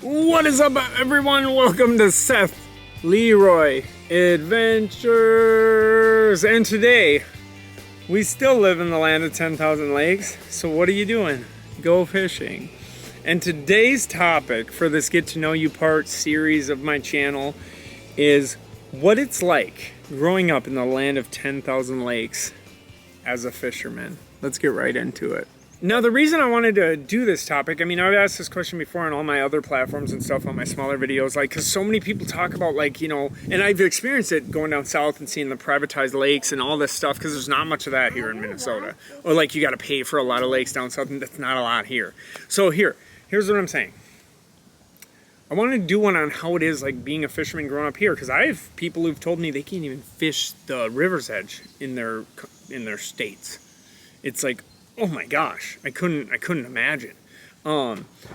What is up, everyone? Welcome to Seth Leroy Adventures. And today, we still live in the land of 10,000 lakes. So what are you doing? Go fishing. And today's topic for this Get to Know You part series of my channel is what it's like growing up in the land of 10,000 lakes as a fisherman. Let's get right into it. Now, the reason I wanted to do this topic, I mean, I've asked this question before on all my other platforms and stuff on my smaller videos, like, because so many people talk about, like, you know, and I've experienced it going down south and seeing the privatized lakes and all this stuff, because there's not much of that here in Minnesota. Or, like, you got to pay for a lot of lakes down south, and that's not a lot here. So here's what I'm saying. I wanted to do one on how it is, like, being a fisherman growing up here, because I have people who've told me they can't even fish the river's edge in their states. It's like, oh my gosh, I couldn't imagine.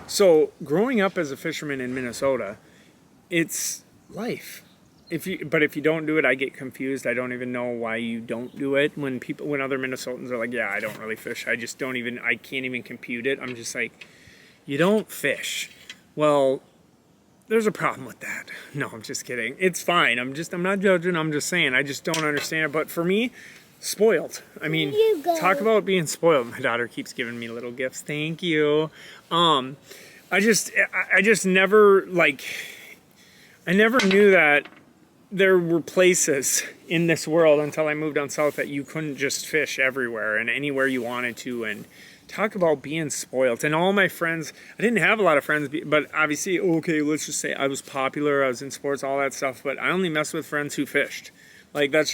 So growing up as a fisherman in Minnesota, it's life. If you don't do it, I get confused. I don't even know why you don't do it. When other Minnesotans are like, yeah, I don't really fish. I can't even compute it. I'm just like, you don't fish. Well, there's a problem with that. No, I'm just kidding. It's fine. I'm not judging. I'm just saying, I just don't understand it. But for me, spoiled. I mean, talk about being spoiled. My daughter keeps giving me little gifts. Thank you. I just never, like, I never knew that there were places in this world until I moved down south that you couldn't just fish everywhere and anywhere you wanted to. And talk about being spoiled. And all my friends, I didn't have a lot of friends, but obviously, okay, let's just say I was popular, I was in sports, all that stuff, but I only messed with friends who fished. Like, it's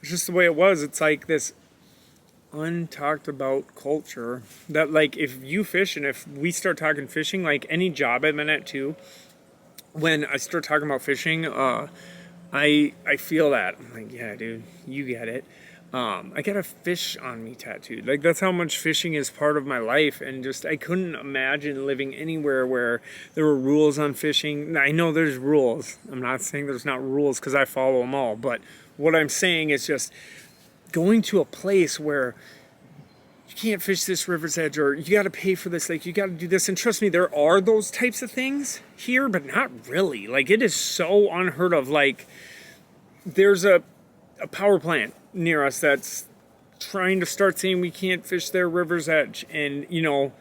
just the way it was. It's like this untalked about culture that, like, if you fish and if we start talking fishing, like any job I've been at too, when I start talking about fishing, I feel that. I'm like, yeah, dude, you get it. I got a fish on me tattooed. Like, that's how much fishing is part of my life. And just, I couldn't imagine living anywhere where there were rules on fishing. I know there's rules. I'm not saying there's not rules because I follow them all. But what I'm saying is just going to a place where you can't fish this river's edge, or you got to pay for this, like, you got to do this. And trust me, there are those types of things here, but not really. Like, it is so unheard of. Like, there's a power plant near us that's trying to start saying we can't fish their river's edge, and you know,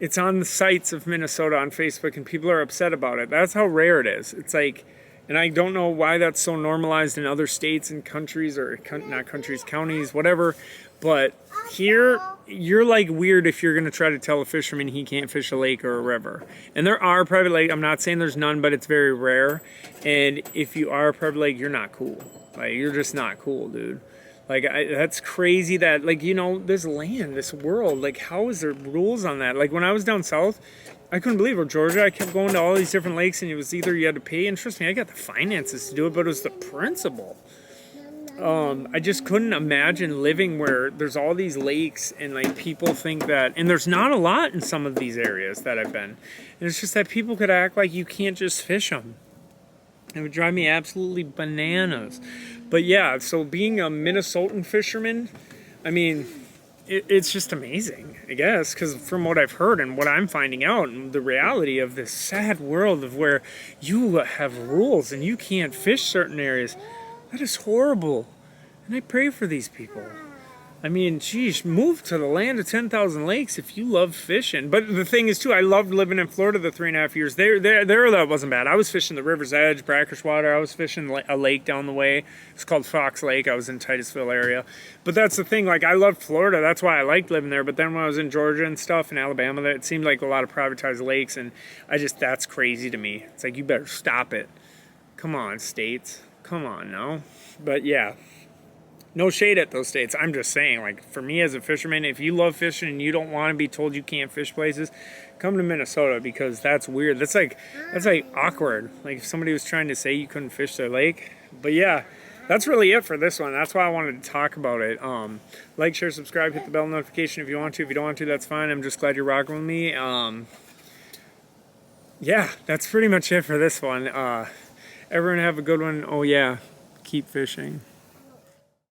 it's on the sites of Minnesota on Facebook, and people are upset about it. That's how rare it is. It's like, and I don't know why that's so normalized in other states and countries, or not countries, counties, whatever, but here you're like weird if you're going to try to tell a fisherman he can't fish a lake or a river. And there are private lakes. I'm not saying there's none, but it's very rare. And if you are a private lake, you're not cool. Like, you're just not cool, dude. Like, that's crazy that, like, you know, this land, this world, like, how is there rules on that? Like, when I was down south, I couldn't believe it. Georgia, I kept going to all these different lakes, and it was either you had to pay, and trust me, I got the finances to do it, but it was the principle. I just couldn't imagine living where there's all these lakes, and, like, people think that, and there's not a lot in some of these areas that I've been, and it's just that people could act like you can't just fish them. It would drive me absolutely bananas. But yeah, so being a Minnesotan fisherman, I mean, it's just amazing, I guess, because from what I've heard and what I'm finding out, and the reality of this sad world of where you have rules and you can't fish certain areas, that is horrible. And I pray for these people. I mean, geez, move to the land of 10,000 lakes if you love fishing. But the thing is, too, I loved living in Florida the 3.5 years. There, that wasn't bad. I was fishing the river's edge, brackish water. I was fishing a lake down the way. It's called Fox Lake. I was in Titusville area. But that's the thing. Like, I loved Florida. That's why I liked living there. But then when I was in Georgia and stuff, in Alabama, it seemed like a lot of privatized lakes. And that's crazy to me. It's like, you better stop it. Come on, states. Come on, no. But, yeah. No shade at those states. I'm just saying, like, for me as a fisherman, if you love fishing and you don't want to be told you can't fish places, come to Minnesota, because that's weird. That's like awkward. Like, if somebody was trying to say you couldn't fish their lake. But yeah, that's really it for this one. That's why I wanted to talk about it. Like, share, subscribe, hit the bell notification if you want to. If you don't want to, that's fine. I'm just glad you're rocking with me. Yeah, that's pretty much it for this one. Everyone have a good one. Oh yeah, keep fishing.